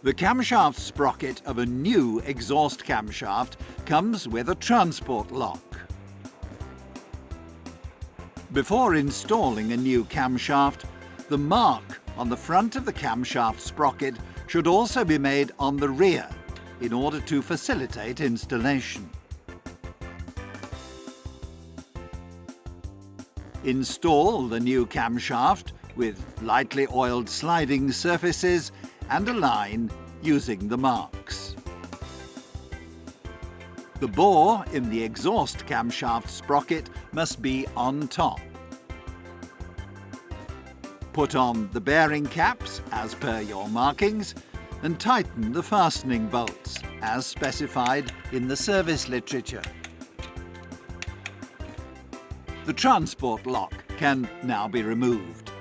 The camshaft sprocket of a new exhaust camshaft comes with a transport lock. Before installing a new camshaft, the mark on the front of the camshaft sprocket should also be made on the rear in order to facilitate installation. Install the new camshaft with lightly oiled sliding surfaces and align using the marks. The bore in the exhaust camshaft sprocket must be on top. Put on the bearing caps as per your markings and tighten the fastening bolts as specified in the service literature. The transport lock can now be removed.